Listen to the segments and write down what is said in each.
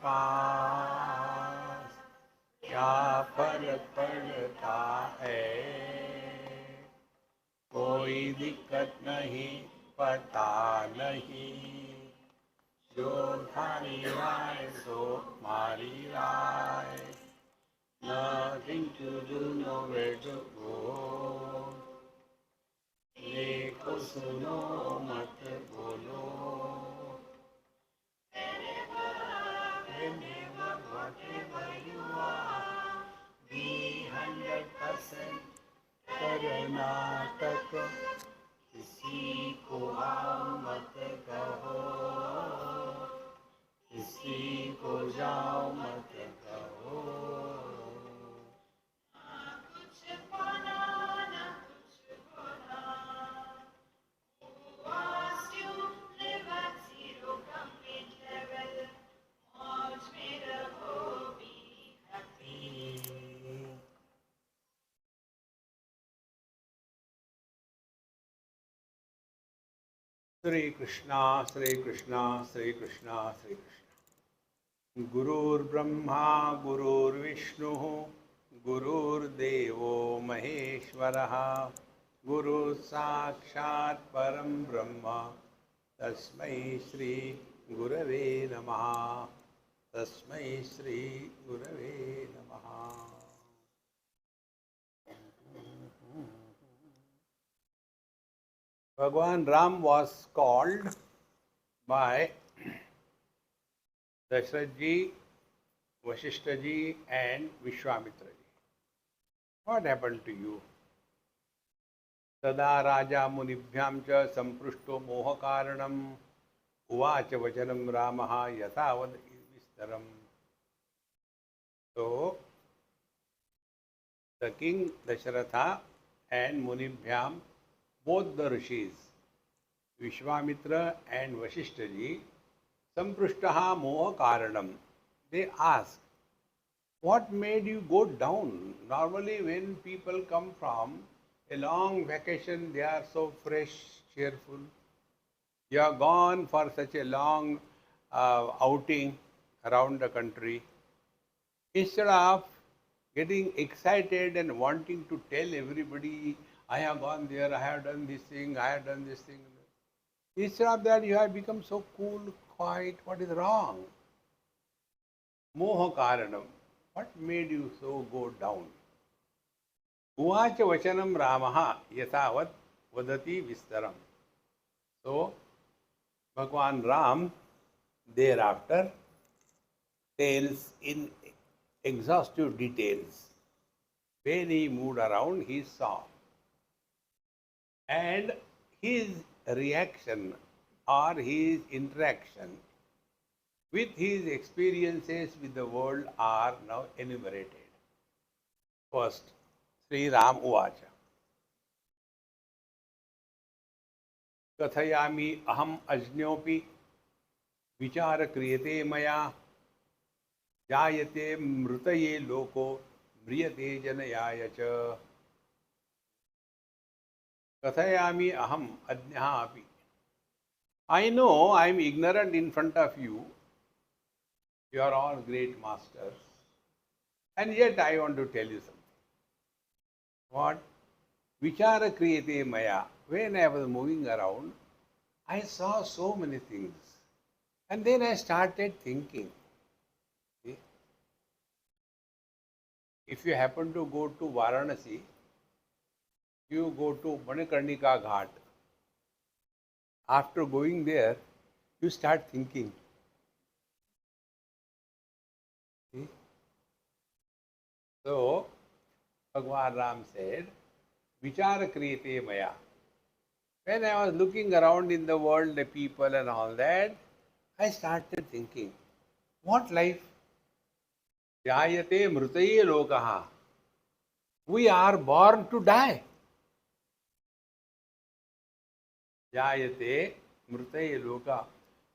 पास, क्या फर्क पड़ता है, कोई दिक्कत नहीं, पता नहीं, जो थारी राय सो मारी राय, nothing to do, nowhere to go, देखो सुनो मत बोलो, whenever whatever you are, be 100% Karnataka, किसी को आओ मत कहो, किसी को जाओ मत कहो, श्री कृष्णा श्री कृष्णा श्री कृष्णा श्री कृष्णा। गुरुर्ब्रह्मा गुरुर्विष्णु गुरुर्देवो महेश्वरः, गुरु साक्षात् परं ब्रह्म, तस्मै श्री गुरवे नमः, तस्मै श्री गुरवे नमः। Bhagwan Ram was called by Dashrath ji, Vasistha ji and Vishwamitra ji. What happened to you? Tada Raja Munibhyam cha Samprushto Moha Karanam Uvacha Vachanam Ramaha Yatavad Vistaram. So, the king Dasharatha and Munibhyam, both the rishis, Vishwamitra and Vasistha ji, Samprishtaha Moha Karanam. They ask, what made you go down? Normally, when people come from a long vacation, they are so fresh, cheerful. You are gone for such a long outing around the country. Instead of getting excited and wanting to tell everybody, I have gone there, I have done this thing, I have done this thing. Instead of that, you have become so cool, quiet. What is wrong? Moha Karanam. What made you so go down? Uvacha Vachanam Ramaha Yathavat Vadati Vistaram. So, Bhagwan Ram thereafter tells in exhaustive details. When he moved around, he saw. And his reaction or his interaction with his experiences with the world are now enumerated. First, Sri Ram Uvacha. कथयामि अहम अज्ञोपि विचार क्रियते मया जायते मृतये लोको म्रियते जनयाय च कथयामि अहम अज्ञः अपि. I know I am ignorant in front of you. You are all great masters. And yet I want to tell you something. What? Vichara kriyate maya. When I was moving around, I saw so many things. And then I started thinking. See? If you happen to go to Varanasi, you go to Manikarnika Ghat. After going there, you start thinking. See? So, Bhagwan Ram said, Vichara kriyate maya. When I was looking around in the world, the people and all that, I started thinking, what life? Jayate mrutaye lokaha. We are born to die. Jayate mrutaye loka.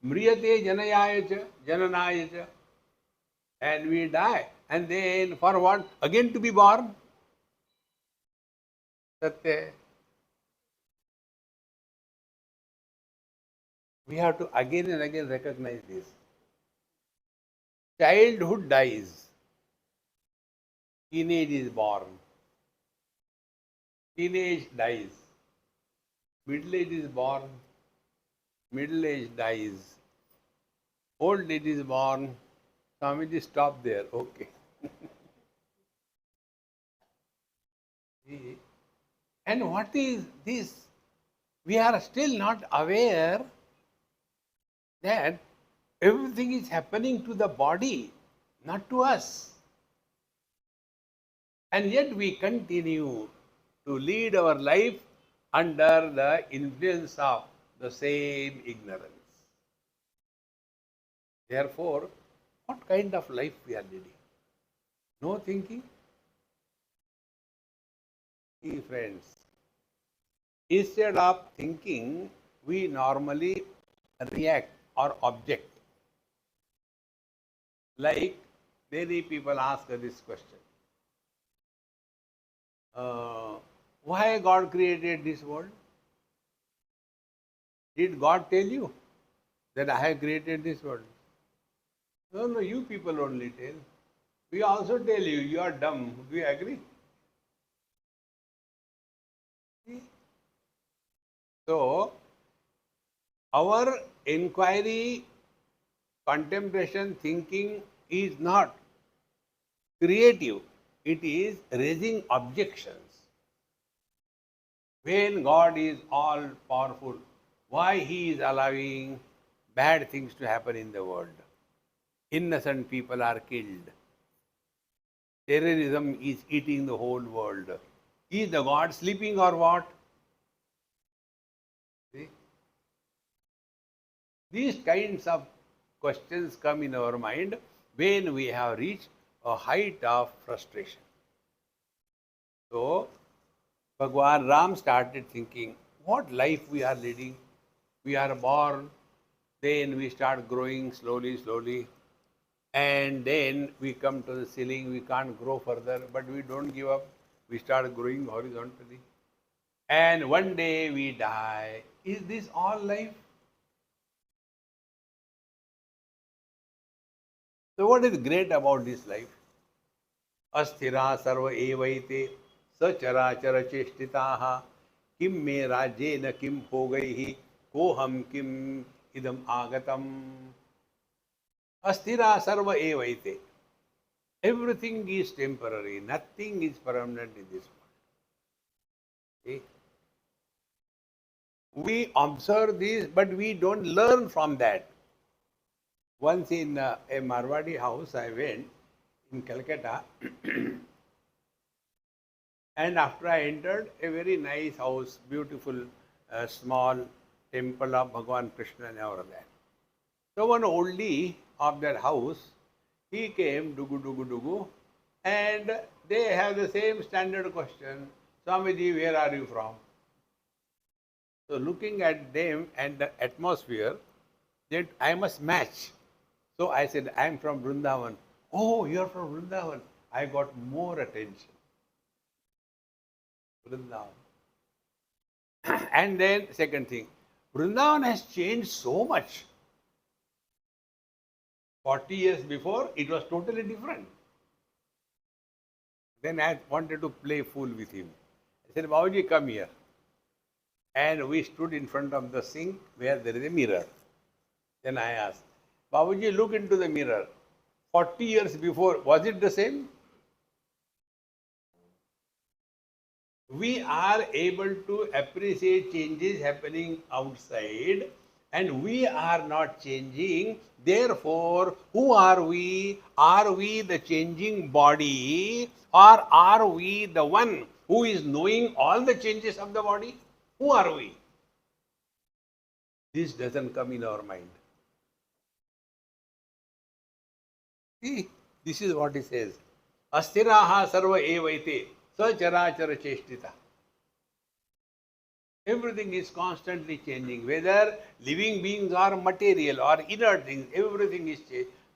Mriyate jananaya cha. And we die. And then for what? Again to be born? Satya. We have to again and again recognize this. Childhood dies, teenage is born, teenage dies, middle age is born, middle age dies, old age is born. Swamiji, stop there. Okay. See? And what is this? We are still not aware that everything is happening to the body, not to us. And yet we continue to lead our life under the influence of the same ignorance. Therefore, what kind of life we are leading? No thinking? See, friends, instead of thinking, we normally react or object. Like many people ask this question. Why God created this world? Did God tell you that I have created this world? No, no, you people only tell. We also tell you, you are dumb. Do you agree? See? So, our inquiry, contemplation, thinking is not creative. It is raising objections. When God is all powerful, why He is allowing bad things to happen in the world? Innocent people are killed. Terrorism is eating the whole world. Is the God sleeping or what? See? These kinds of questions come in our mind when we have reached a height of frustration. So, Bhagwan Ram started thinking, what life we are leading? We are born, then we start growing slowly, slowly, and then we come to the ceiling, we can't grow further, but we don't give up. We start growing horizontally. And one day we die. Is this all life? So what is great about this life? Asthira sarva evaite sacharaachara cheshtitaha kim me rajena kim bhogaihi koham kim idam agatam. Asthira sarva evaite. Everything is temporary. Nothing is permanent in this world. See? We observe this, but we don't learn from that. Once in a Marwadi house, I went in Calcutta, and after I entered, a very nice house, beautiful, small temple of Bhagwan Krishna and all of that. So one oldie of that house, he came, dugu, dugu, dugu, and they have the same standard question, Swamiji, where are you from? So looking at them and the atmosphere, that I must match. So I said, I am from Vrindavan. Oh, you are from Vrindavan. I got more attention. Vrindavan. And then second thing, Vrindavan has changed so much. 40 years before, it was totally different. Then I wanted to play fool with him. I said, Babaji, come here. And we stood in front of the sink where there is a mirror. Then I asked, Babaji, look into the mirror. 40 years before, was it the same? We are able to appreciate changes happening outside, and we are not changing. Therefore, who are we? Are we the changing body, or are we the one who is knowing all the changes of the body? Who are we? This doesn't come in our mind. See, this is what he says. Asthiraha sarva evaite sacharachara cheshtita. Everything is constantly changing. Whether living beings or material or inert things, everything is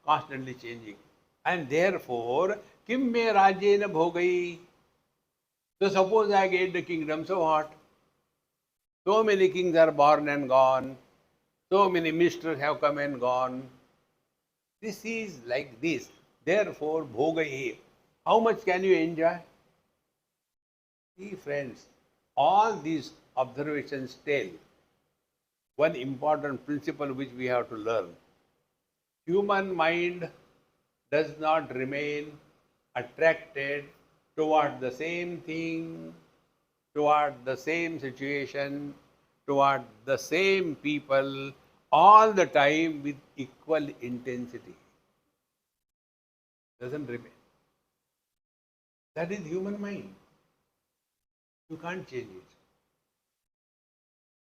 constantly changing. And therefore, kim me rajena bhogai. So suppose I get the kingdom, so what? So many kings are born and gone. So many ministers have come and gone. This is like this. Therefore, bhogai. How much can you enjoy? See, friends, all these observations tell one important principle which we have to learn. Human mind does not remain attracted toward the same thing, toward the same situation, toward the same people all the time with equal intensity. Doesn't remain. That is human mind. You can't change it.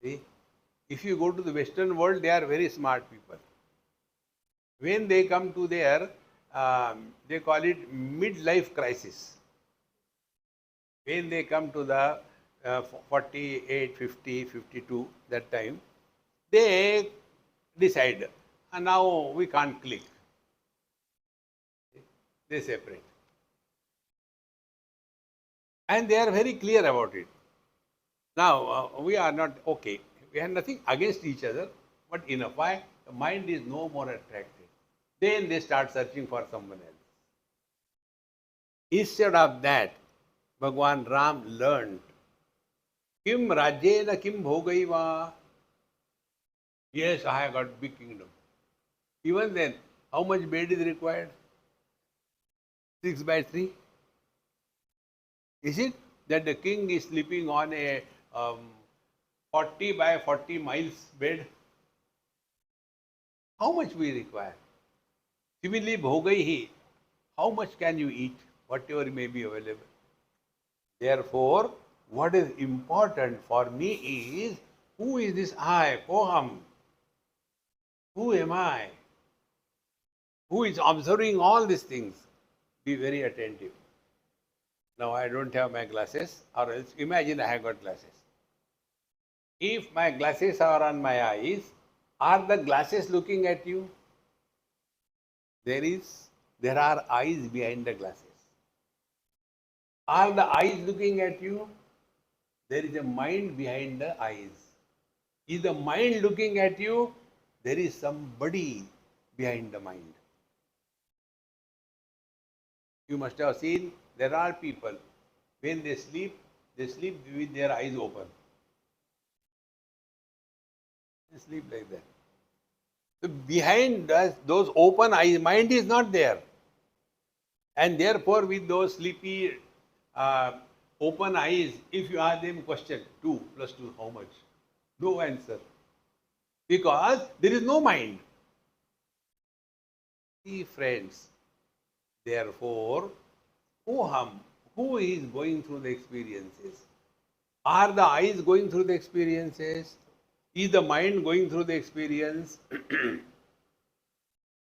See? If you go to the Western world, they are very smart people. When they come to their, they call it midlife crisis. When they come to the 48, 50, 52, that time, they decide, now we can't click. They separate. And they are very clear about it. Now, we are not okay. We have nothing against each other, but enough. Why? The mind is no more attracted. Then they start searching for someone else. Instead of that, Bhagwan Ram learned, Kim Rajena Kim Bhogaiva. Yes, I have got big kingdom. Even then, how much bed is required? 6 by 3? Is it that the king is sleeping on a 40 by 40 miles bed? How much we require? Similarly, bhogaihi, how much can you eat? Whatever may be available. Therefore, what is important for me is, who is this I, Koham? Who am I? Who is observing all these things? Be very attentive. Now I don't have my glasses, or else imagine I have got glasses. If my glasses are on my eyes, are the glasses looking at you? There are eyes behind the glasses. Are the eyes looking at you? There is a mind behind the eyes. Is the mind looking at you? There is somebody behind the mind. You must have seen, there are people, when they sleep with their eyes open. They sleep like that. So behind those open eyes, mind is not there. And therefore, with those sleepy, open eyes, if you ask them question, 2 plus 2, how much? No answer. Because there is no mind. See, friends, therefore, who is going through the experiences? Are the eyes going through the experiences? Is the mind going through the experience?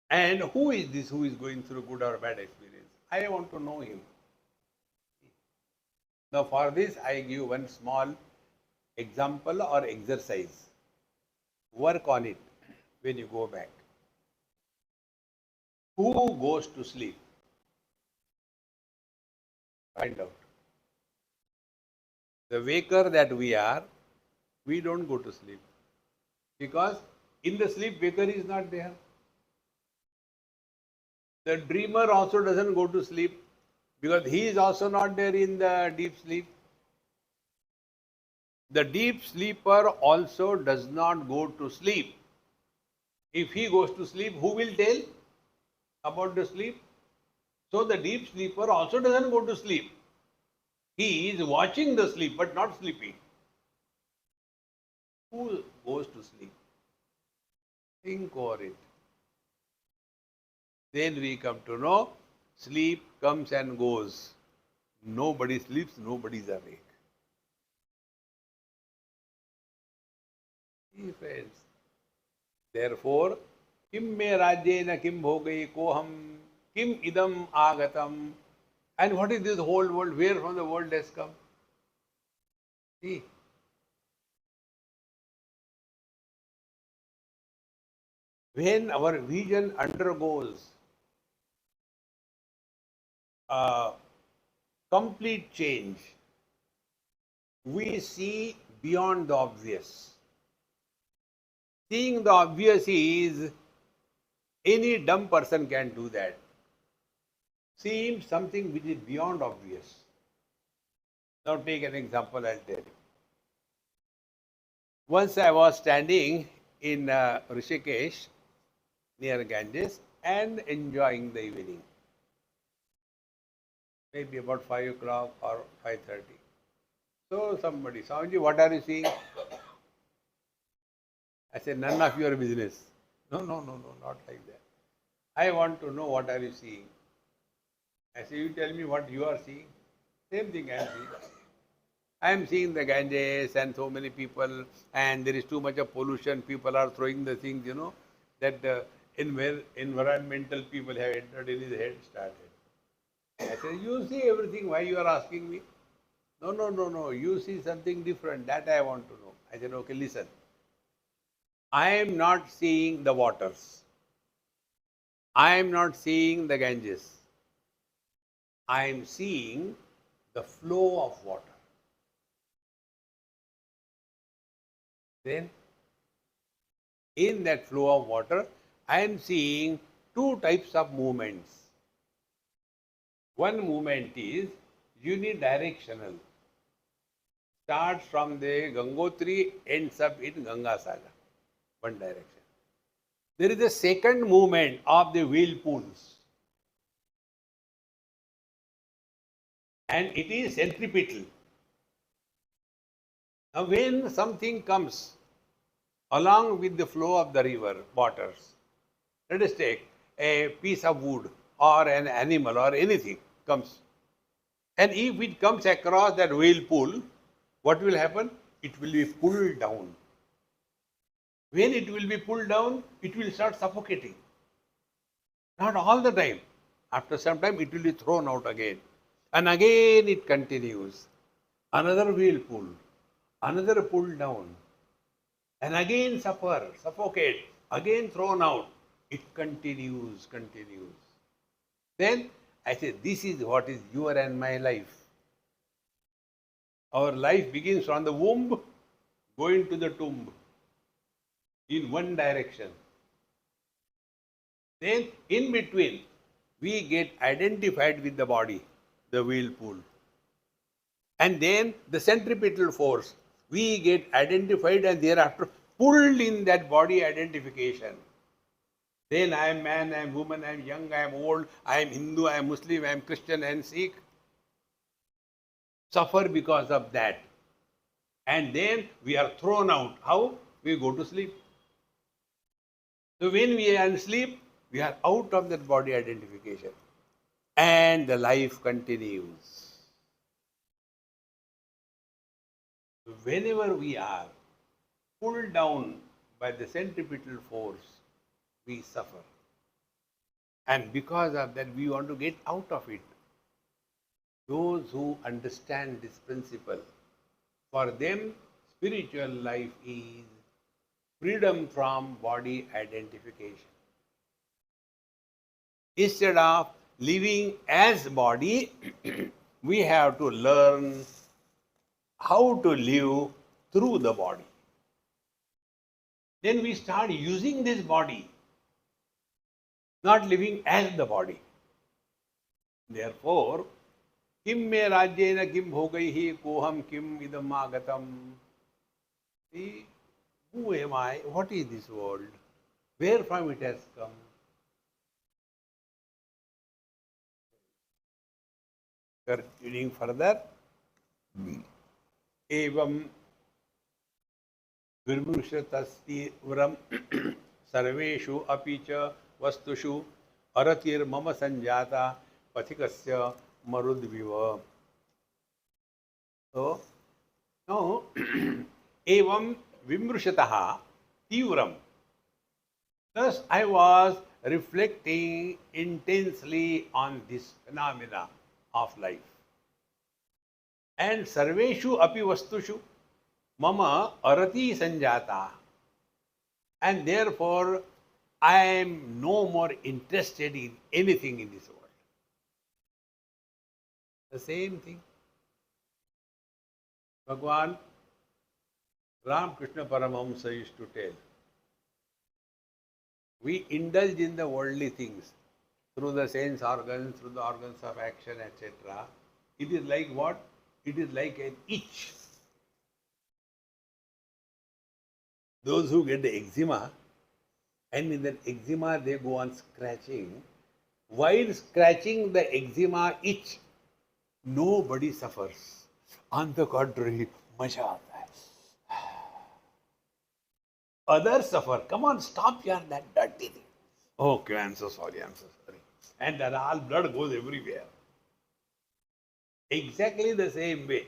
And who is this who is going through good or bad experience? I want to know him. Now for this I give one small example or exercise. Work on it when you go back. Who goes to sleep? Find out. The waker that we are, we don't go to sleep. Because in the sleep, waker is not there. The dreamer also doesn't go to sleep because he is also not there in the deep sleep. The deep sleeper also does not go to sleep. If he goes to sleep, who will tell about the sleep? So the deep sleeper also doesn't go to sleep. He is watching the sleep but not sleeping. Who goes to sleep? Think over it. Then we come to know sleep comes and goes. Nobody sleeps, nobody is awake. See, friends. Therefore, kim me rajyena kim bhogai koham kim idam agatam. And what is this whole world? Where from the world has come? See. When our vision undergoes a complete change, we see beyond the obvious. Seeing the obvious is Any dumb person can do that. Seems something which is beyond obvious. Now take an example, I'll tell you. Once I was standing in Rishikesh near Ganges and enjoying the evening. Maybe about 5 o'clock or 5:30. So somebody, Swamiji, what are you seeing? I said, none of your business. No, no, no, no, not like that. I want to know what are you seeing. I say, you tell me what you are seeing. Same thing I am seeing. I am seeing the Ganges and so many people, and there is too much of pollution. People are throwing the things, that environmental people have entered in his head, started. I said, you see everything, why you are asking me? No, no, no, no, you see something different, that I want to know. I said, okay, listen. I am not seeing the waters. I am not seeing the Ganges. I am seeing the flow of water. Then, in that flow of water, I am seeing two types of movements. One movement is unidirectional. Starts from the Gangotri, ends up in Gangasagar. One direction. There is a second movement of the whirlpools. And it is centripetal. Now, when something comes along with the flow of the river waters, let us take a piece of wood or an animal or anything comes. And if it comes across that whirlpool, what will happen? It will be pulled down. When it will be pulled down, it will start suffocating. Not all the time. After some time, it will be thrown out again. And again it continues. Another whirlpool, another pull down, and again suffocate, again thrown out. It continues. Then I say, this is what is your and my life. Our life begins from the womb, going to the tomb, in one direction. Then in between, we get identified with the body, the whirlpool. And then the centripetal force, we get identified and thereafter pulled in that body identification. Then I am man, I am woman, I am young, I am old, I am Hindu, I am Muslim, I am Christian, I am Sikh. Suffer because of that. And then we are thrown out. How? We go to sleep. So when we are in sleep, we are out of that body identification. And the life continues. Whenever we are pulled down by the centripetal force, we suffer. And because of that, we want to get out of it. Those who understand this principle, for them, spiritual life is freedom from body identification. Instead of living as body, we have to learn how to live through the body. Then we start using this body, not living as the body. Therefore, kim me rajyena kim bhogaihi koham kim idam agatam. See, who am I? What is this world? Where from it has come? Continuing further, evam virmrushtastivram sarveshu api cha vastushu aratir mama sanjata pathikasya marudviva. So, now, evam vimrushataha tivram. Thus, I was reflecting intensely on this phenomena of life. And sarveshu api vastushu mama arati sanjata. And therefore, I am no more interested in anything in this world. The same thing. Bhagwan Ram Krishna Paramahamsa used to tell, We indulge in the worldly things through the sense organs, through the organs of action, etc. It is like what? It is like an itch. Those who get the eczema, and in that eczema they go on scratching. While scratching the eczema itch, nobody suffers. On the contrary, मजा आता है. Others suffer. Come on, stop here, that dirty thing. Okay, I'm so sorry, I'm so sorry. And then all blood goes everywhere. Exactly the same way.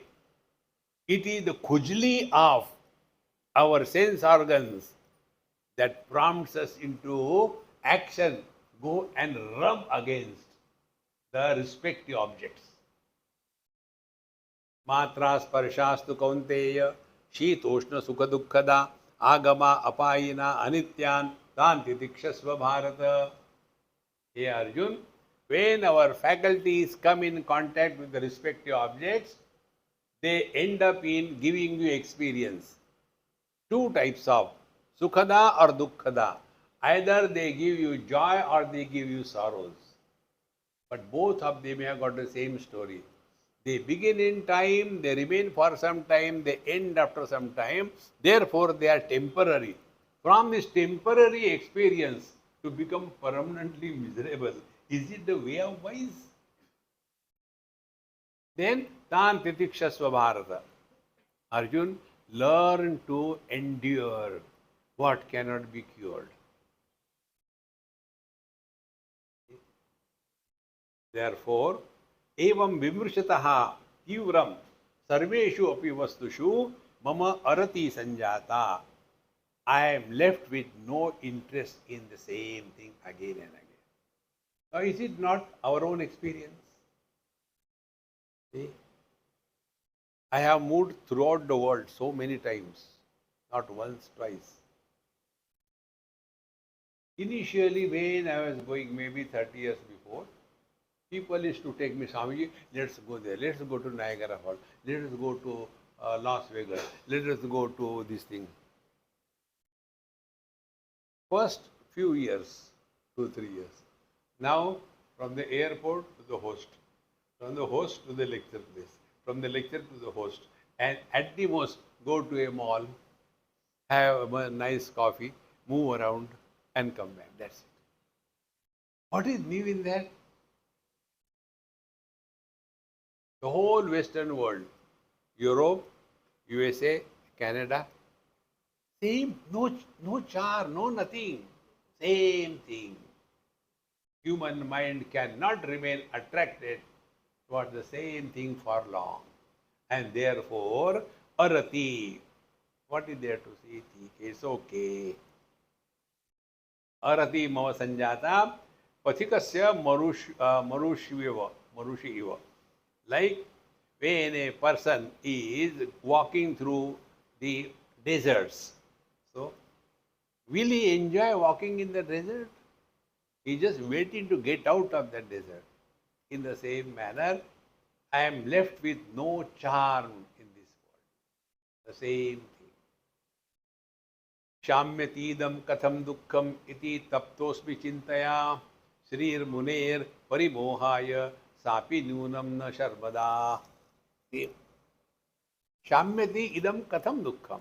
It is the khujli of our sense organs that prompts us into action, go and rub against the respective objects. Matra sparshaastu kaunteya, shitoshna sukha dukkhada, agama apayina anityan, tanti dikshasva bharata. Hey Arjun, when our faculties come in contact with the respective objects, they end up in giving you experience. Two types of sukhada or dukkhada. Either they give you joy or they give you sorrows. But both of them have got the same story. They begin in time, they remain for some time, they end after some time. Therefore, they are temporary. From this temporary experience to become permanently miserable, is it the way of wise? Then, tan titikshasva bharata. Arjun, learn to endure what cannot be cured. Therefore, evam vimrshataha tivram sarveshu api vastushu mama arati sanjata. I am left with no interest in the same thing again and again. Now, is it not our own experience? See? I have moved throughout the world so many times, not once, twice. Initially, when I was going maybe 30 years before, people used to take me, Swamiji, let's go there, let's go to Niagara Falls, let us go to Las Vegas, let us go to this thing. First few years, 2-3 years. Now, from the airport to the host, from the host to the lecture place, from the lecture to the host, and at the most, go to a mall, have a nice coffee, move around, and come back. That's it. What is new in that? The whole Western world, Europe, USA, Canada, same, no charm, no nothing, same thing. Human mind cannot remain attracted towards the same thing for long. And therefore, arati, what is there to see? It's okay. Arati mava sanjata, pathikasya marushi iva. Like when a person is walking through the deserts. So, will he enjoy walking in the desert? He is just waiting to get out of that desert. In the same manner, I am left with no charm in this world. The same thing. Shamyatidam katham dukkham iti taptosmi chintaya Shrir Muner parimohaya sapi nunam na sharvada. Shamyati idam katham dukkham.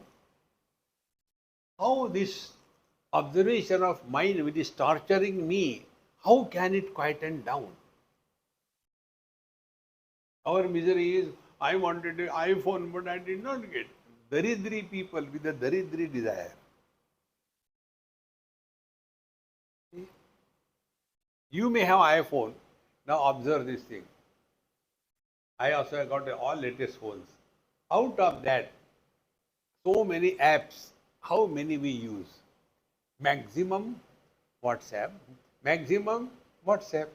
How this observation of mind which is torturing me, how can it quieten down? Our misery is, I wanted an iPhone but I did not get. Daridri people with a daridri desire. You may have iPhone. Now observe this thing. I also got all latest phones. Out of that, so many apps, how many we use? Maximum WhatsApp, maximum WhatsApp,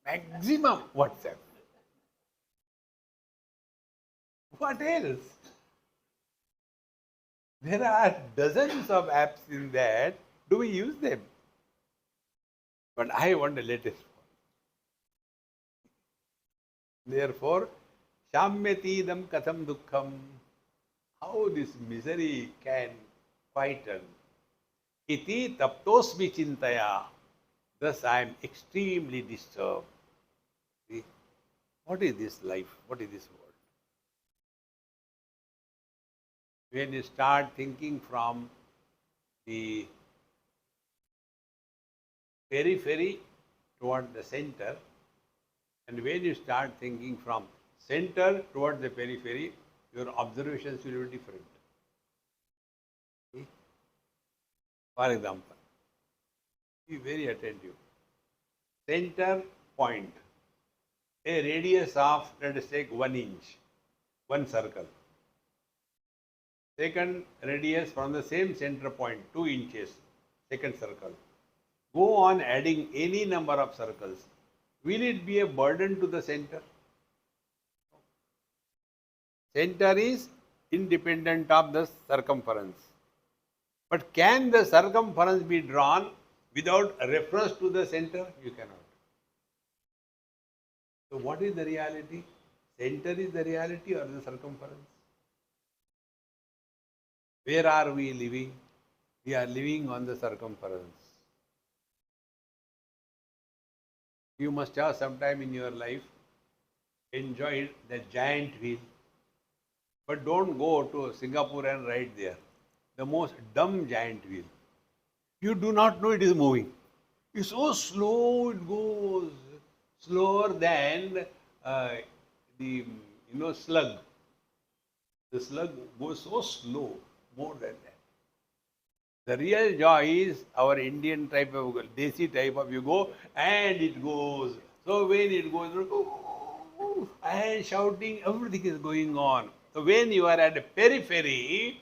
maximum WhatsApp. What else? There are dozens of apps in that. Do we use them? But I want the latest one. Therefore, Shamyatidam katham dukkham. How this misery can quieten? Iti taptosmi chintaya. Thus I am extremely disturbed. See, what is this life? What is this world? When you start thinking from the periphery toward the center, and when you start thinking from center toward the periphery, your observations will be different. See? For example, be very attentive. Center point, a radius of, let us take 1 inch, one circle. Second radius from the same center point, 2 inches, second circle. Go on adding any number of circles. Will it be a burden to the center? Center is independent of the circumference. But can the circumference be drawn without reference to the center? You cannot. So what is the reality? Center is the reality or the circumference? Where are we living? We are living on the circumference. You must have sometime in your life enjoyed the giant wheel. But don't go to Singapore and ride there. The most dumb giant wheel. You do not know it is moving. It's so slow, it goes slower than the slug. The slug goes so slow, more than that. The real joy is our Indian type of Desi type of, you go and it goes. So when it goes and shouting, everything is going on. So when you are at the periphery,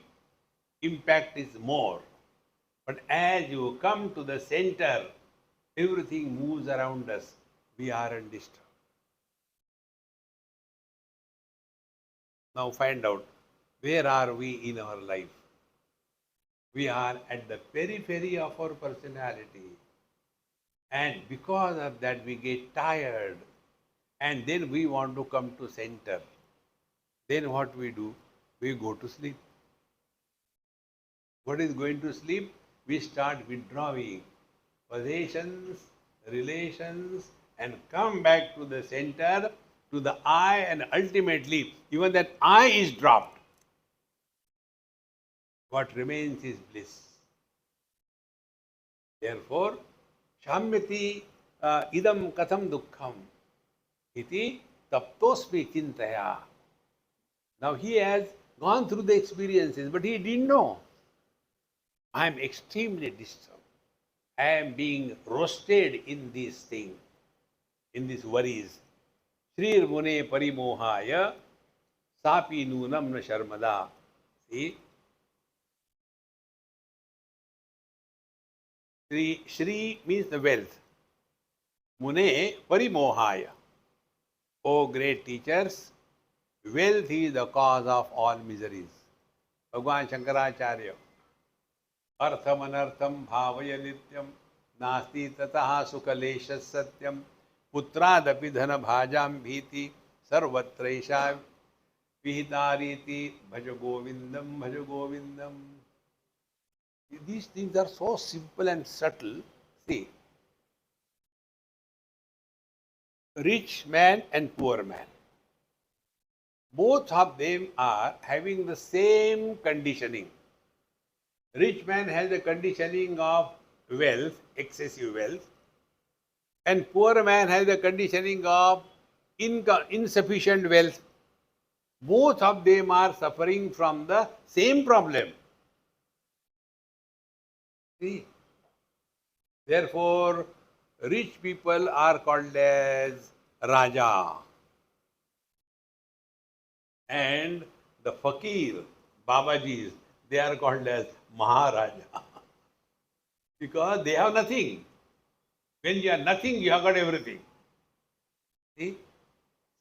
impact is more. But as you come to the center, everything moves around us. We are undisturbed. Now find out, where are we in our life? We are at the periphery of our personality. And because of that, we get tired. And then we want to come to center. Then what we do? We go to sleep. What is going to sleep? We start withdrawing possessions, relations, and come back to the center, to the I, and ultimately, even that I is dropped. What remains is bliss. Therefore, shamyati idam katham dukkham iti taptosmi chintaya. Now he has gone through the experiences, but he didn't know. I am extremely disturbed. I am being roasted in these things, in these worries. Shrir mune parimohaya sapi nunam na sharmada. See? Shri means the wealth. Mune parimohaya. O great teachers, wealth is the cause of all miseries. Bhagwan Shankaracharya. Artham anartham bhavaya nityam nasti tataha sukhalesha satyam putradapi dhana bhajam bhiti sarvatraisha vihitariti bhaja govindam bhaja govindam. These things are so simple and subtle. See, rich man and poor man, both of them are having the same conditioning. Rich man has the conditioning of wealth, excessive wealth, and poor man has the conditioning of insufficient wealth. Both of them are suffering from the same problem. See? Therefore, rich people are called as Raja, and the Fakir, Babajis, they are called as Maharaja. Because they have nothing. When you have nothing, you have got everything. See?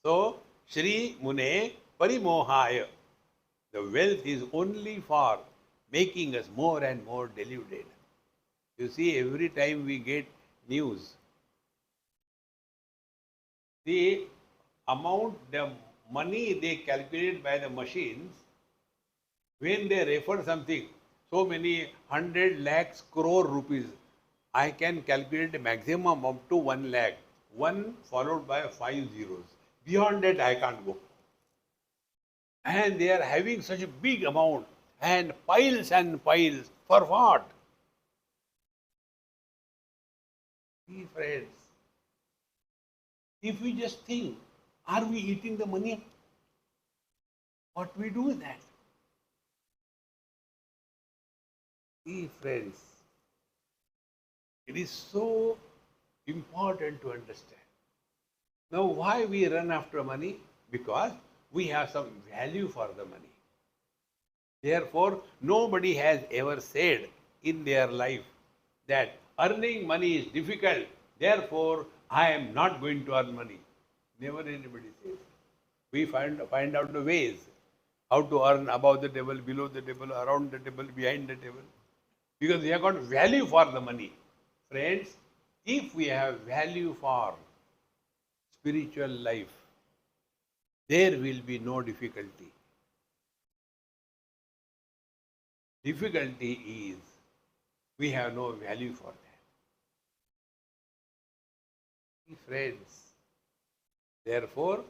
So, Shri Mune Parimohaya. The wealth is only for making us more and more deluded. You see, every time we get news, the amount, the money they calculate by the machines, when they refer something, so many 100 lakhs crore rupees. I can calculate a maximum up to 1 lakh. 1 followed by 5 zeros. Beyond that, I can't go. And they are having such a big amount and piles for what? See, friends, if we just think, are we eating the money? What we do with that? See, friends, it is so important to understand. Now, why we run after money? Because we have some value for the money. Therefore, nobody has ever said in their life that earning money is difficult, therefore I am not going to earn money. Never anybody says. We find out the ways how to earn above the table, below the table, around the table, behind the table. Because we have got value for the money. Friends, if we have value for spiritual life, there will be no difficulty. Difficulty is we have no value for that. Friends, therefore,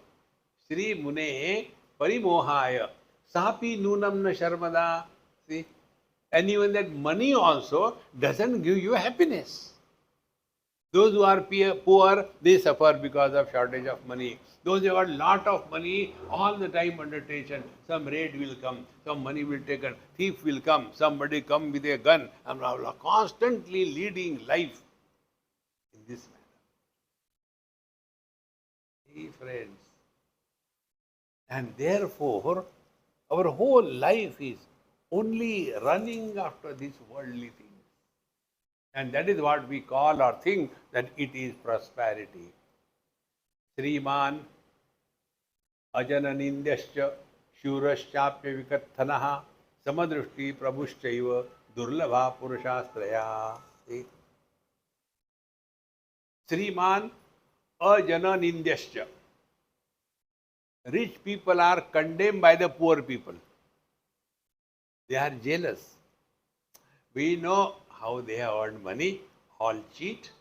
Sri Mune Parimohaya Sapi Nunam Na Sharmada. See, and even that money also doesn't give you happiness. Those who are poor, they suffer because of shortage of money. Those who have got lot of money, all the time under tension. Some raid will come, some money will take, a thief will come, somebody come with a gun, and blah, blah, constantly leading life in this manner. See, friends, and therefore, our whole life is only running after these worldly things. And that is what we call or think that it is prosperity. Sriman Ajananindhyascha Shuraschapya Vikathanaha Samadrushti Prabhushchaiva Durlabha Purushastraya. Sriman Ajananindhyascha. Rich people are condemned by the poor people. They are jealous. We know how they have earned money, all cheat,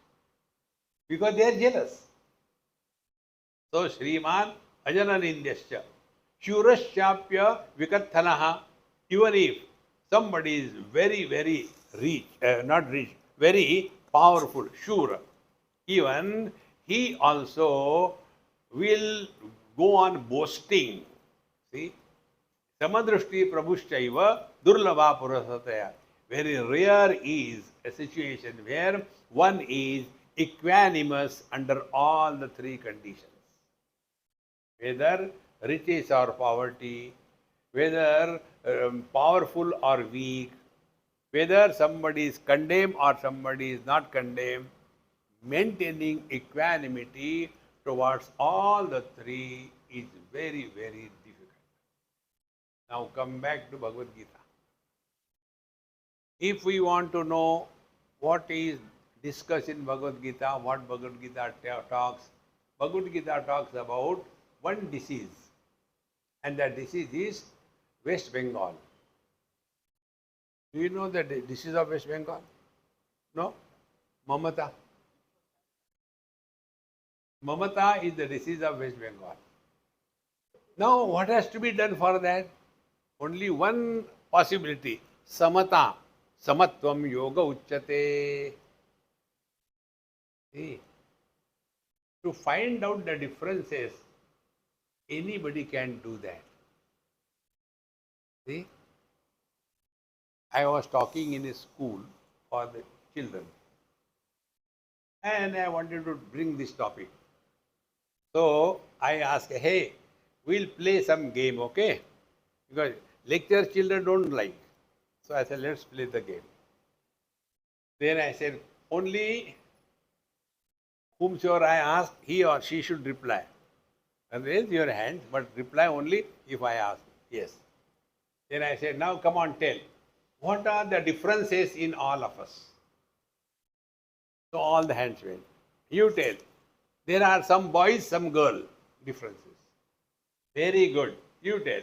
because they are jealous. So, Sriman Ajananindhyascha Shuraschapya Vikathanaha, even if somebody is very, very rich, not rich, very powerful, Shura, even he also will go on boasting. See? Samadrushti Prabhushchaiva Durlabha Purasataya. Very rare is a situation where one is equanimous under all the three conditions. Whether riches or poverty, whether powerful or weak, whether somebody is condemned or somebody is not condemned, maintaining equanimity towards all the three is very, very difficult. Now come back to Bhagavad Gita. If we want to know what is discussed in Bhagavad Gita, what Bhagavad Gita talks about one disease, and that disease is West Bengal. Do you know the disease of West Bengal? No? Mamata. Mamata is the disease of West Bengal. Now, what has to be done for that? Only one possibility, Samata. Samatvam yoga uchyate. See, to find out the differences, anybody can do that. See, I was talking in a school for the children, and I wanted to bring this topic. So I asked, hey, we'll play some game, okay? Because lecture children don't like. So I said, let's play the game. Then I said, only whomsoever I ask, he or she should reply. And raise your hand, but reply only if I ask. Yes. Then I said, now come on, tell. What are the differences in all of us? So all the hands went. You tell. There are some boys, some girl differences. Very good. You tell.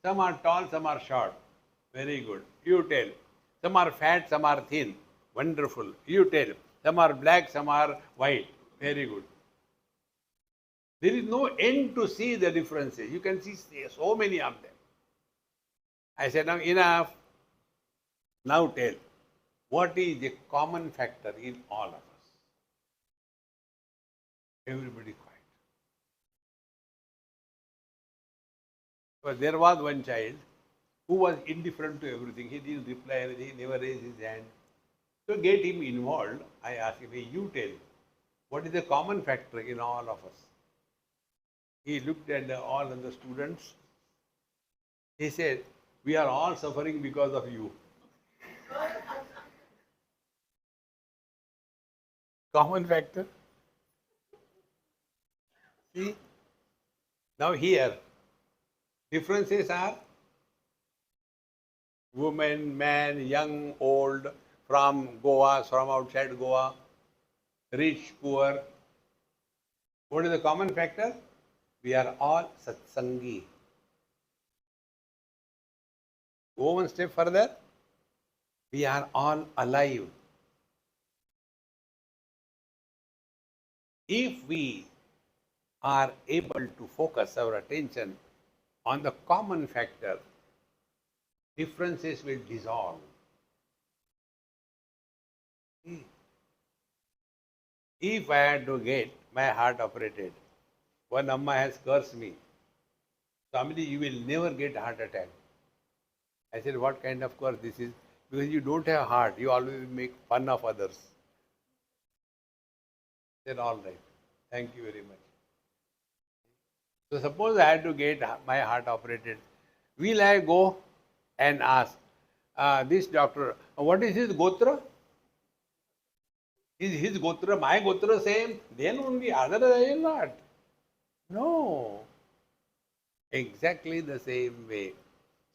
Some are tall, some are short. Very good. You tell. Some are fat, some are thin. Wonderful. You tell. Some are black, some are white. Very good. There is no end to see the differences. You can see so many of them. I said, now enough. Now tell. What is the common factor in all of us? Everybody quiet. But there was one child who was indifferent to everything. He didn't reply anything, he never raised his hand. To get him involved, I asked him, hey, you tell, what is the common factor in all of us? He looked at all of the students. He said, we are all suffering because of you. Common factor. See? Now here, differences are woman, man, young, old, from Goa, from outside Goa, rich, poor. What is the common factor? We are all satsangi. Go one step further. We are all alive. If we are able to focus our attention on the common factor, differences will dissolve. If I had to get my heart operated, one Amma has cursed me. Swamiji, you will never get heart attack. I said, what kind of curse this is? Because you don't have heart, you always make fun of others. I said, all right. Thank you very much. So suppose I had to get my heart operated. Will I go and ask this doctor, what is his gotra? Is his gotra, my gotra same? Then only, otherwise not. No. Exactly the same way.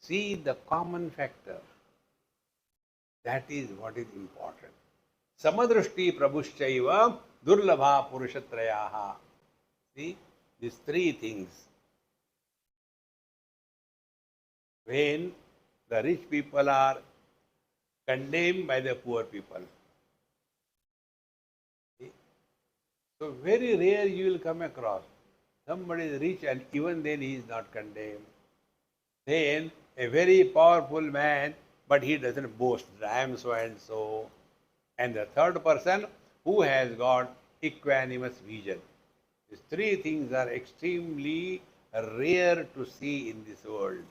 See the common factor. That is what is important. Samadrushti prabhushchaiva durlabha purushatrayaha. See, these three things. When the rich people are condemned by the poor people. See? So very rare you will come across. Somebody is rich and even then he is not condemned. Then a very powerful man, but he doesn't boast, I am so and so. And the third person who has got equanimous vision. These three things are extremely rare to see in this world.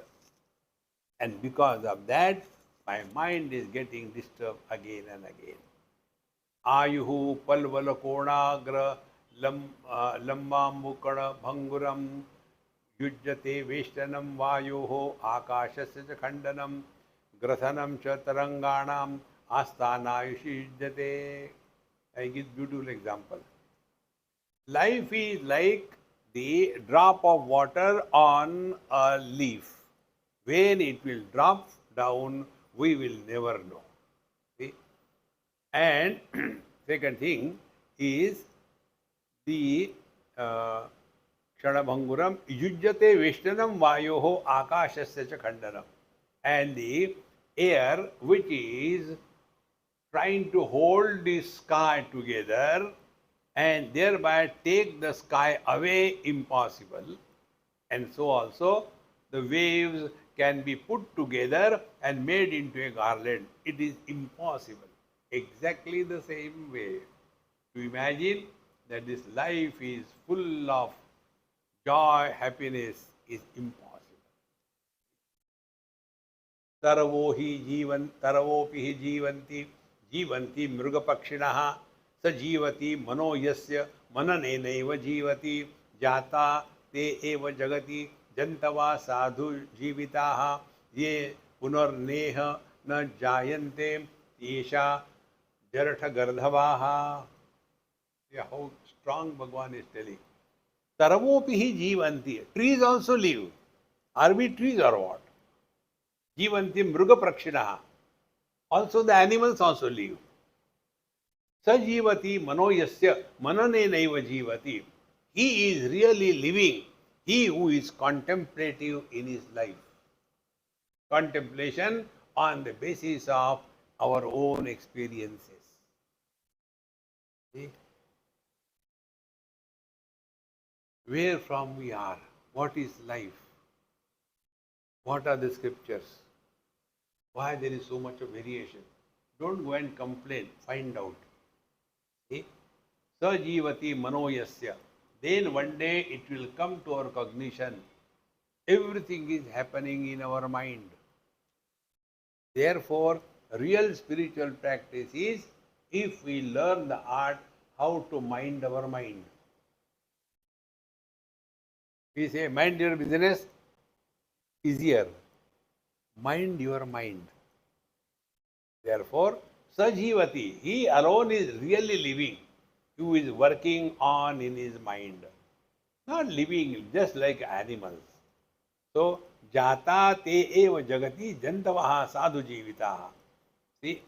And because of that, my mind is getting disturbed again and again. Ayuhu palvala konagra lambambukana bhanguram yujjate veshtanam vayoho akashasya khandanam grathanam cha taranganam asthanayushi yujjate. I give beautiful example. Life is like the drop of water on a leaf. When it will drop down, we will never know. See? And second thing is the Kshanabhanguram yujjate veshtanam vayoho akashasya cha khandanam. And the air which is trying to hold the sky together and thereby take the sky away impossible. And so also the waves can be put together and made into a garland. It is impossible. Exactly the same way. To imagine that this life is full of joy, happiness is impossible. Taravopi hi jivanti mrugapakshinaha sajivati mano yasya mananenaiva jivati jata te eva jagati jantava sadhu jivitaha ye punarneha na jayante yesha jaratha gardhavaha. Yeah, how strong Bhagavan is telling. Taravopi hi jivanti. Trees also live. Are we trees or what? Jivanti mruga prakshinaha. Also the animals also live. Sajivati manoyasya mananenaiva jivati. He is really living. He who is contemplative in his life. Contemplation on the basis of our own experiences. See, where from we are, what is life, what are the scriptures, why there is so much of variation. Don't go and complain, find out. See, Sajivati Manoyasya. Then one day it will come to our cognition. Everything is happening in our mind. Therefore, real spiritual practice is if we learn the art how to mind our mind. We say, mind your business, easier. Mind your mind. Therefore, Sajivati, he alone is really living, who is working on in his mind. Not living just like animals. So, Jata te eva jagati jantavaha sadhu jivitaha. See,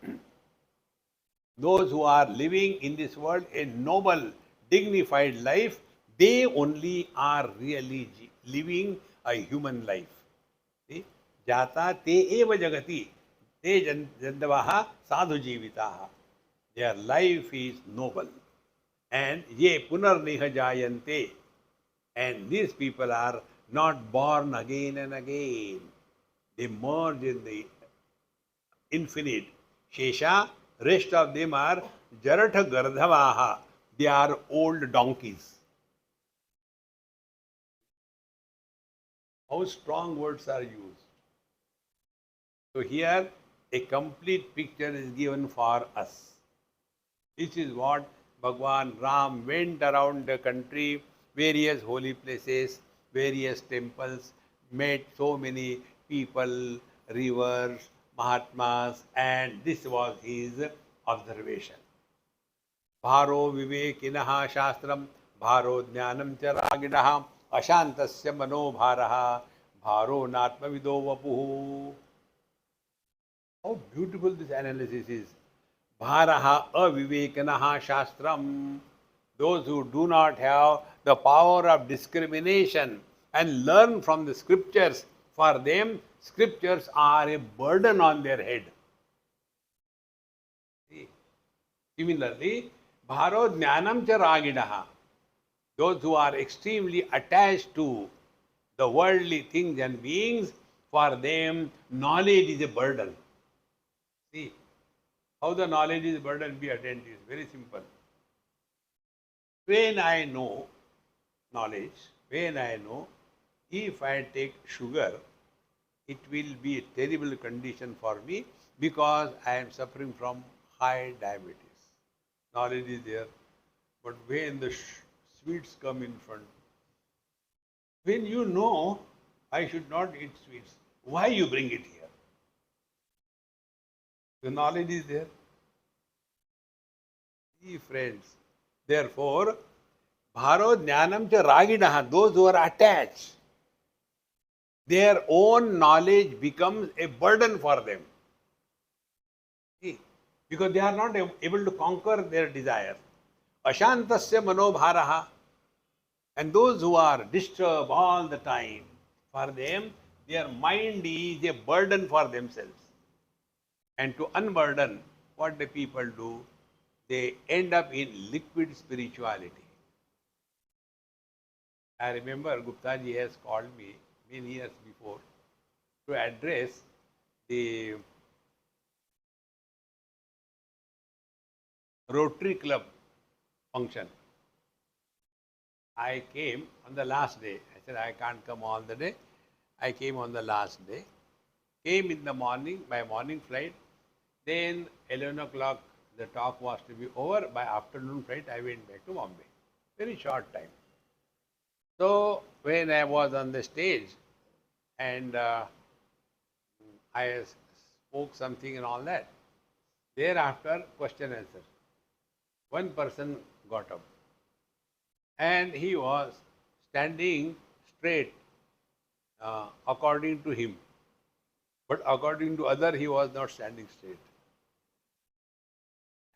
those who are living in this world a noble, dignified life, they only are really living a human life. See, Jata te eva jagati te jantavaha sadhu jivitaha. Their life is noble. And ye punarniha jayante. And these people are not born again and again. They merge in the infinite. Shesha, rest of them are Jaratha Gardhavaha. They are old donkeys. How strong words are used. So here a complete picture is given for us. This is what Bhagwan Ram went around the country, various holy places, various temples, met so many people, rivers, Mahatmas, and this was his observation. Bharo vivekinaha shastram, bharo jnanam cha ragidaha, ashantasya mano bharaha, bharo natmavido vapuhu. How beautiful this analysis is. Bharaha avivekanaha shastram. Those who do not have the power of discrimination and learn from the scriptures, for them, scriptures are a burden on their head. See? Similarly, bharo jnanam cha ragidaha. Those who are extremely attached to the worldly things and beings, for them, knowledge is a burden. See, how the knowledge is a burden, be attentive. Very simple. When I know knowledge, when I know if I take sugar, it will be a terrible condition for me because I am suffering from high diabetes. Knowledge is there. But when the sweets come in front, when you know I should not eat sweets, why you bring it here? The knowledge is there. See, friends, therefore, bharo jnanam cha ragidaha, those who are attached, their own knowledge becomes a burden for them. See, because they are not able to conquer their desire. Ashantasya manobharaha. And those who are disturbed all the time, for them, their mind is a burden for themselves. And to unburden, what the people do? They end up in liquid spirituality. I remember Guptaji has called me many years before to address the Rotary Club function. I came on the last day. I said, I can't come all the day. I came on the last day. Came in the morning, by morning flight. Then 11 o'clock, the talk was to be over. By afternoon flight, I went back to Bombay. Very short time. So, when I was on the stage and I spoke something and all that, thereafter, question answer. One person got up and he was standing straight according to him. But according to other, he was not standing straight.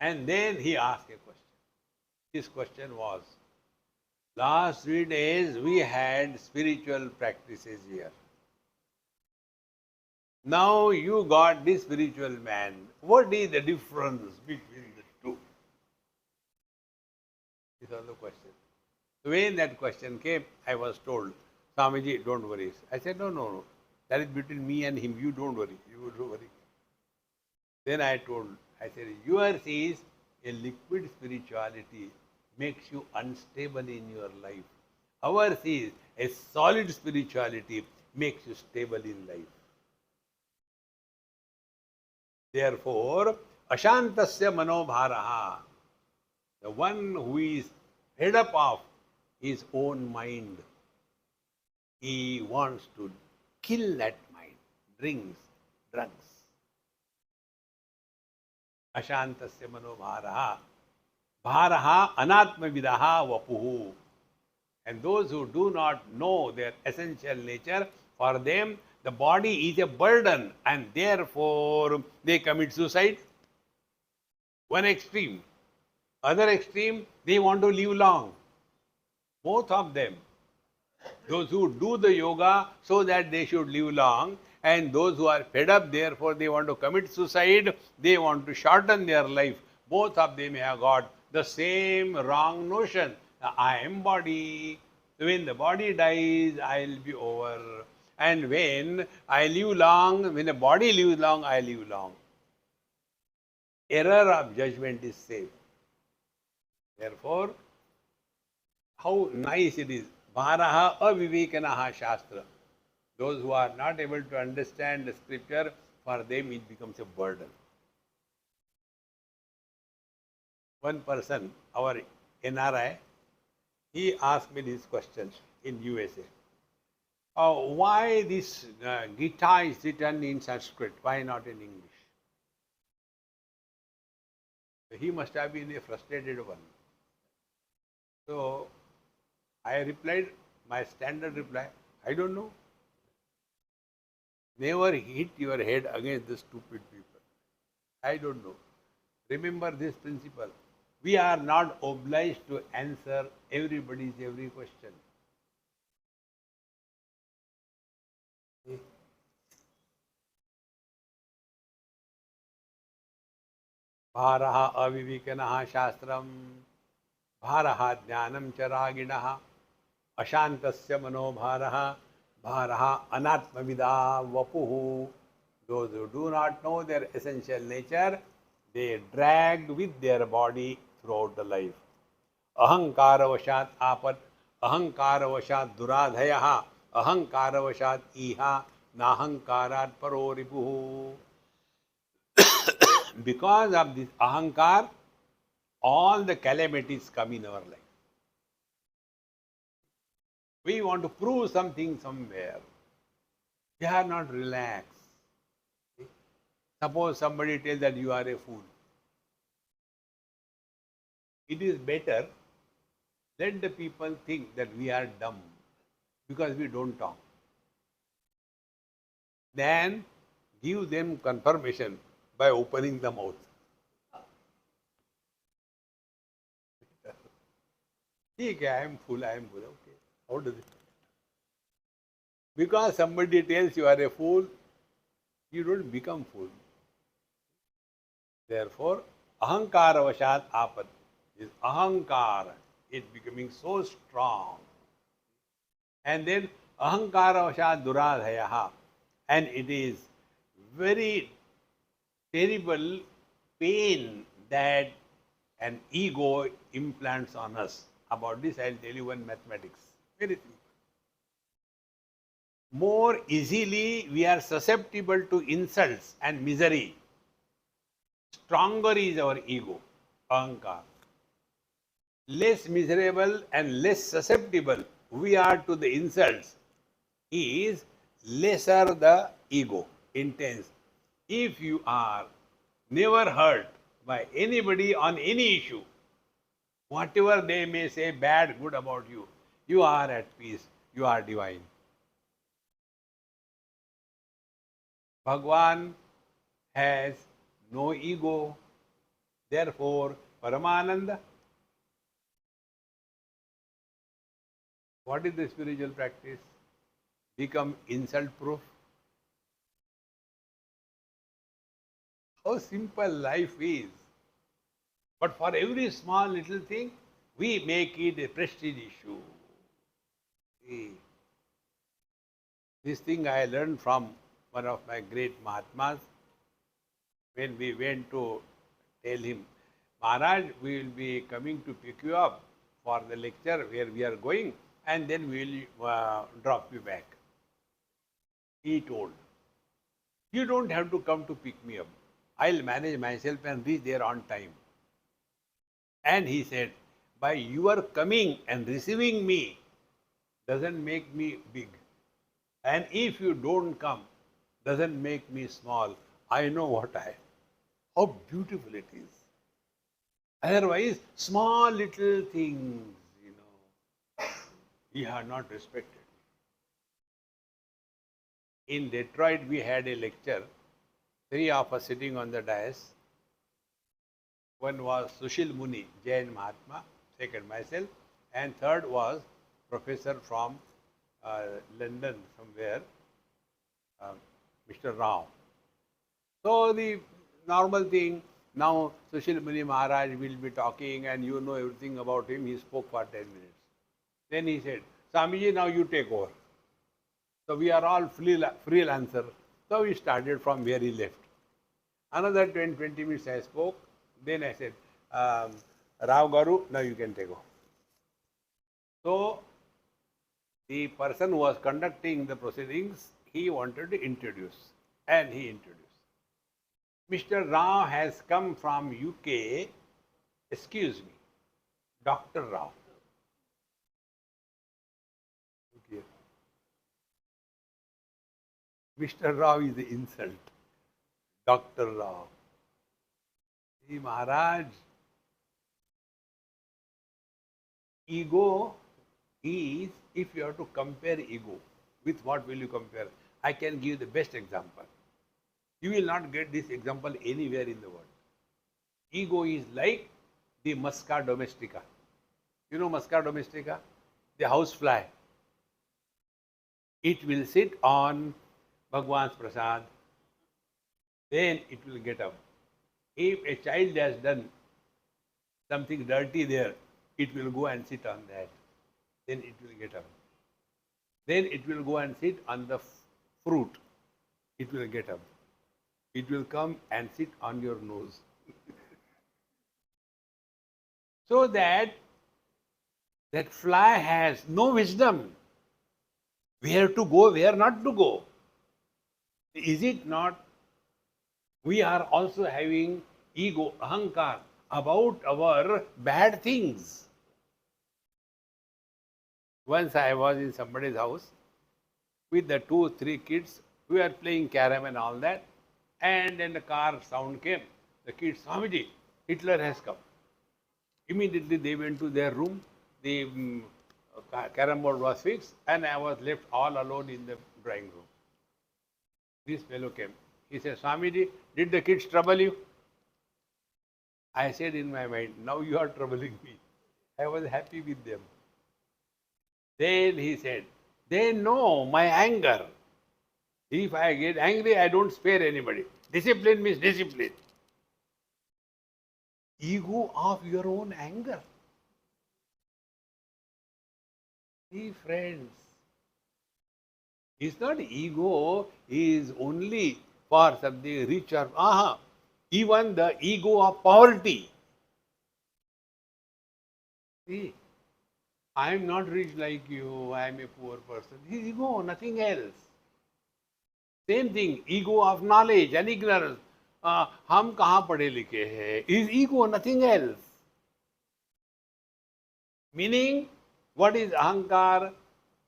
And then he asked a question. His question was, last 3 days we had spiritual practices here. Now you got this spiritual man. What is the difference between the two? These are the questions. So when that question came, I was told, Swamiji, don't worry. I said, no, no, no. That is between me and him. You don't worry. You don't worry. Then I said, yours is a liquid spirituality, makes you unstable in your life. Ours is a solid spirituality, makes you stable in life. Therefore, Ashantasya Manobharaha, the one who is fed up of his own mind, he wants to kill that mind, drinks, drugs. Ashantasya Manobharaha, Bharaha Anatmavidaha Vapuhu. And those who do not know their essential nature, for them the body is a burden and therefore they commit suicide. One extreme. Other extreme, they want to live long. Both of them. Those who do the yoga so that they should live long, and those who are fed up, therefore they want to commit suicide, they want to shorten their life. Both of them have got the same wrong notion. I am body. When the body dies, I will be over. And when I live long, when the body lives long, I live long. Error of judgment is safe. Therefore, how nice it is. Bharaha avivekanaha shastra. Those who are not able to understand the scripture, for them it becomes a burden. One person, our NRI, he asked me this question in USA. Why this Gita is written in Sanskrit? Why not in English? He must have been a frustrated one. So I replied, my standard reply, I don't know. Never hit your head against the stupid people. I don't know. Remember this principle. We are not obliged to answer everybody's every question. Bharaha avivikanaha shastram, bharaha jnanam charaginaha, ashantasya manobharaha, bharaha anatmavida vapuhu. Those who do not know their essential nature, they drag with their body throughout the life. Ahankaravashat apat, ahankaravashat duradhayaha, ahankaravashat iha, nahankarat paro ripuhu. Because of this ahankar, all the calamities come in our life. We want to prove something somewhere. We are not relaxed. Suppose somebody tells that you are a fool. It is better let the people think that we are dumb because we don't talk. Then give them confirmation by opening the mouth. Okay, I am full. Okay. How does it? Because somebody tells you are a fool, you don't become fool. Therefore, ahankara vashat apat is ahankara. It's becoming so strong. And then ahankara vashat duradhayaha. And it is very terrible pain that an ego implants on us. About this, I'll tell you one mathematics. Very simple. More easily we are susceptible to insults and misery. Stronger is our ego, ahankar. Less miserable and less susceptible we are to the insults is lesser the ego, intense. If you are never hurt by anybody on any issue, whatever they may say bad, good about you, you are at peace, you are divine. Bhagwan has no ego, therefore Paramananda. What is the spiritual practice? Become insult proof. how simple life is. But for every small little thing, we make it a prestige issue. See, this thing I learned from one of my great Mahatmas when we went to tell him, Maharaj, we will be coming to pick you up for the lecture where we are going, and then we will drop you back. He told, you don't have to come to pick me up. I'll manage myself and reach there on time. And he said, by your coming and receiving me doesn't make me big. And if you don't come, doesn't make me small. I know what I am. How beautiful it is. Otherwise, small little things, you are not respected. In Detroit, we had a lecture, 3 of us sitting on the dais. One was Sushil Muni, Jain Mahatma, second myself, and third was professor from London somewhere, Mr. Rao. So the normal thing, now Sushil Muni Maharaj will be talking and you know everything about him. He spoke for 10 minutes. Then he said, Swamiji, now you take over. So we are all freelancers. So we started from where he left. Another 20 minutes I spoke. Then I said, Rao Garu, now you can take over. So the person who was conducting the proceedings, he wanted to introduce. And he introduced. Mr. Rao has come from UK. Excuse me, Dr. Rao. Okay. Mr. Rao is the insult. Dr. Rao. See, Maharaj, ego is, if you have to compare ego, with what will you compare? I can give the best example. You will not get this example anywhere in the world. Ego is like the Musca domestica. You know Musca domestica? The house fly. It will sit on Bhagwan's prasad, then it will get up. If a child has done something dirty there, it will go and sit on that. Then it will get up. Then it will go and sit on the fruit. It will get up. It will come and sit on your nose. So that fly has no wisdom. Where to go, where not to go. Is it not? We are also having ego, ahankar, about our bad things. Once I was in somebody's house with the 2-3 kids. We were playing carom and all that. And then the car sound came. The kids, Swamiji, Hitler has come. Immediately they went to their room. The carom board was fixed and I was left all alone in the drawing room. This fellow came. He said, Swamiji, did the kids trouble you? I said in my mind, now you are troubling me. I was happy with them. Then he said, they know my anger. If I get angry, I don't spare anybody. Discipline means discipline. Ego of your own anger. See, friends, it's not ego is only for something rich or even the ego of poverty. See, I am not rich like you, I am a poor person. Ego, nothing else. Same thing, ego of knowledge and ignorance. हम कहाँ पढ़े लिखे हैं? Is ego, nothing else. Meaning, what is ahankar?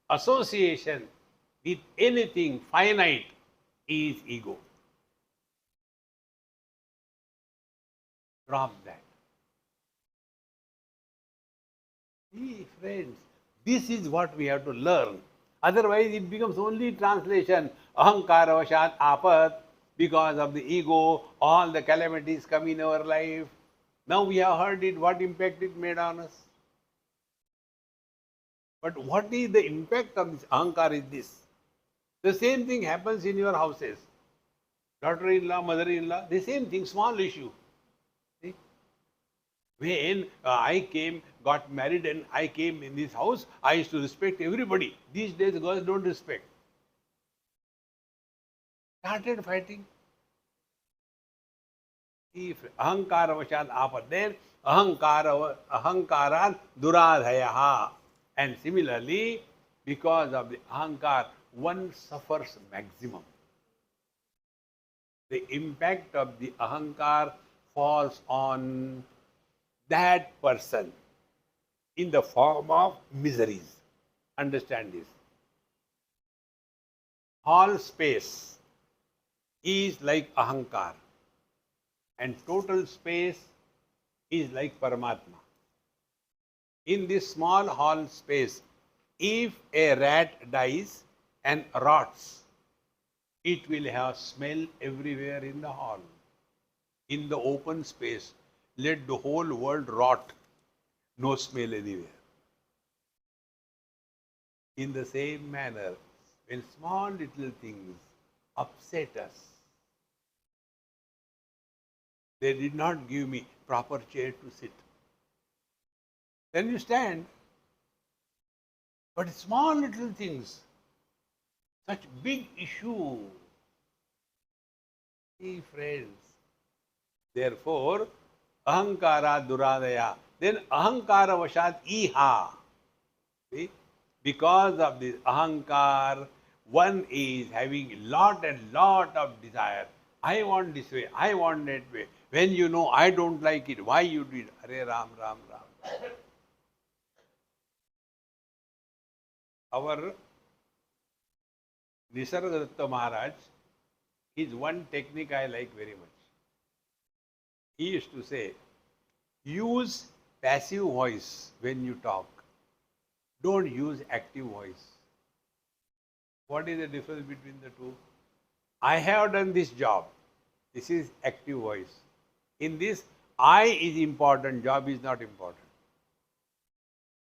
Association with anything finite is ego. Drop that. See, friends, this is what we have to learn. Otherwise, it becomes only translation. Ahankar avashat apat. Because of the ego, all the calamities come in our life. Now we have heard it, what impact it made on us. But what is the impact of this ahankar is this. The same thing happens in your houses. daughter-in-law, mother-in-law, the same thing, small issue. See? When got married and I came in this house, I used to respect everybody. These days, girls don't respect. Started fighting. If ahankara vashad apaden, ahankaran duradhayaha. And similarly, because of the ahankar, one suffers maximum. The impact of the ahankar falls on that person in the form of miseries. Understand this. All space is like ahankar, and total space is like Paramatma. In this small hall space, if a rat dies and rots, it will have smell everywhere in the hall. In the open space, let the whole world rot, no smell anywhere. In the same manner, when small little things upset us, they did not give me proper chair to sit. Then you stand. But small little things, such big issue. See, friends. Therefore, ahankara duradaya. Then ahankara vashad iha. See? Because of this ahankar, one is having lot and lot of desire. I want this way, I want that way. When you know I don't like it, why you did? Hare Ram, Ram, Ram. Our Nisargadatta Maharaj, his one technique I like very much. He used to say, use passive voice when you talk. Don't use active voice. What is the difference between the two? I have done this job. This is active voice. In this, I is important, job is not important.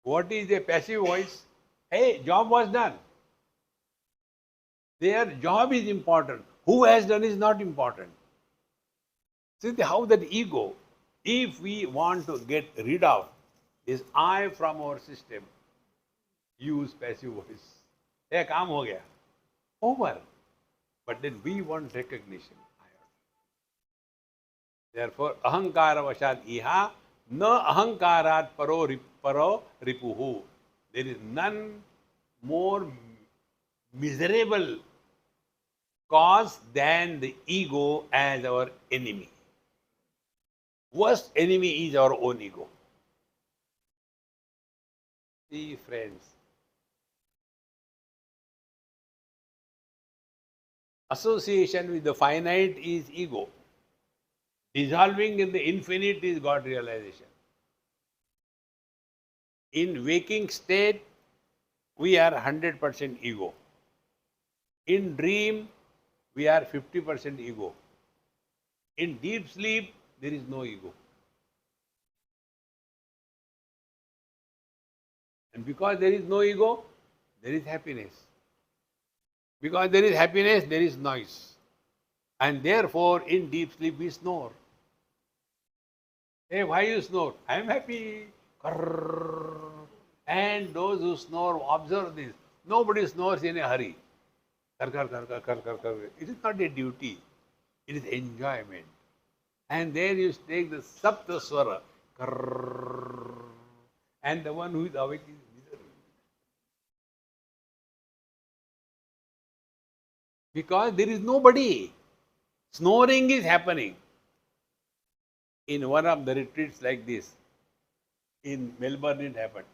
What is a passive voice? Hey, job was done. Their job is important. Who has done is not important. See how that ego, if we want to get rid of this I from our system, use passive voice. Hey, kaam ho gaya. Over. But then we want recognition. Therefore, ahankara vashad iha na ahankarat paro ripuhu. There is none more miserable cause than the ego as our enemy. Worst enemy is our own ego. See, friends, association with the finite is ego. Dissolving in the infinite is God realization. In waking state, we are 100% ego. In dream, we are 50% ego. In deep sleep, there is no ego. And because there is no ego, there is happiness. Because there is happiness, there is noise. And therefore, in deep sleep, we snore. Hey, why you snore? I am happy. And those who snore, observe this. Nobody snores in a hurry. It is not a duty. It is enjoyment. And then you take the Sapta Swara. And the one who is awake is miserable. Because there is nobody. Snoring is happening. In one of the retreats like this, in Melbourne it happened.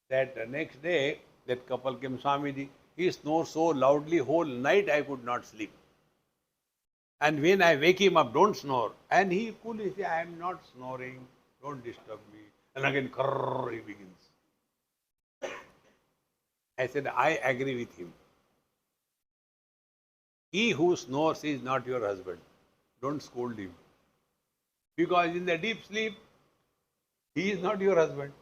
That next day, that couple came, Swamiji, he snored so loudly, whole night I could not sleep. And when I wake him up, don't snore. And he coolly said, I am not snoring, don't disturb me. And again, he begins. I said, I agree with him. He who snores is not your husband. Don't scold him. Because in the deep sleep, he is not your husband.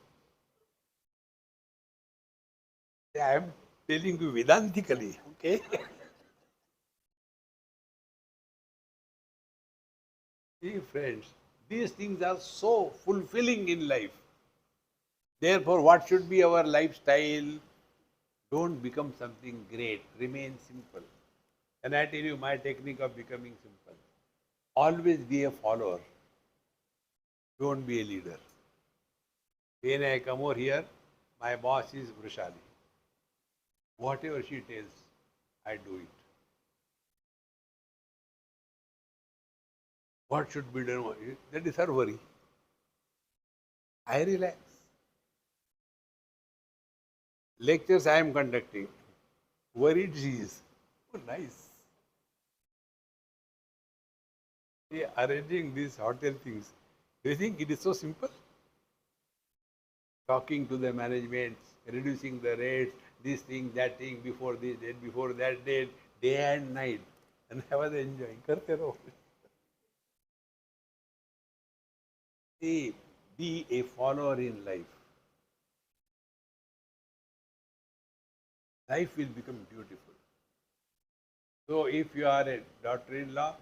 I am telling you Vedantically, okay? See, friends, these things are so fulfilling in life. Therefore, what should be our lifestyle? Don't become something great. Remain simple. And I tell you my technique of becoming simple. Always be a follower. Don't be a leader. When I come over here, my boss is Vrishali. Whatever she tells, I do it. What should be done? That is her worry. I relax. Lectures I am conducting. Worried she is. Oh, nice. See, arranging these hotel things. Do you think it is so simple? Talking to the management, reducing the rates, this thing, that thing, before this date, before that date, day and night. And I was enjoying. Karte raho. See, be a follower in life. Life will become beautiful. So if you are a daughter-in-law,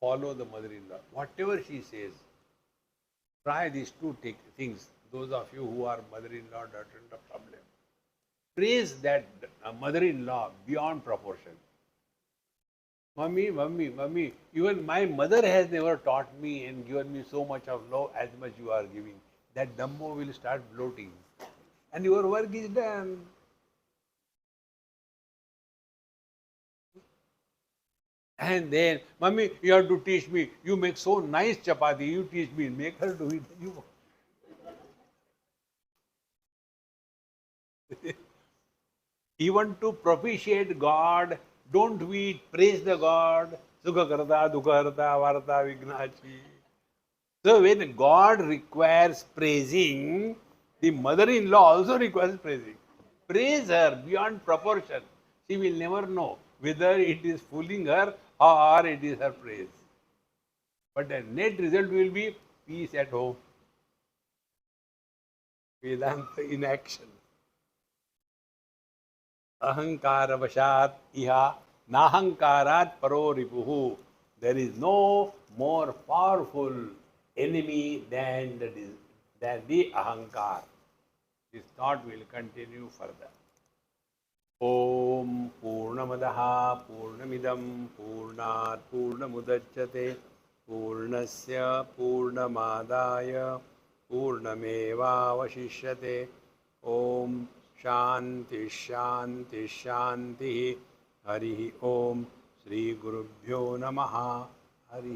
follow the mother-in-law. Whatever she says, try these two things. Those of you who are mother-in-law, daughter-in-law, problem. Praise that mother-in-law beyond proportion. Mummy, mummy, mummy, even my mother has never taught me and given me so much of love as much you are giving. That Dhammo will start bloating. And your work is done. And then, mummy, you have to teach me. You make so nice chapati. You teach me. Make her do it. Even to propitiate God, don't we praise the God? Sukha karta, dukha harta, varta, vignachi. So when God requires praising, the mother-in-law also requires praising. Praise her beyond proportion. She will never know whether it is fooling her or it is her praise. But the net result will be peace at home. Vedanta in action. Ahankaravashat iha nahankarat paro ripuhu. There is no more powerful enemy than the ahankar. This thought will continue further. Om Purnamadaha Purnamidam Purnat Purnamudachyate Purnasya Purnamadaya Purnameva Vashishyate. Om Shanti Shanti Shanti. Hari Om Sri Gurubhyo Namaha. Hari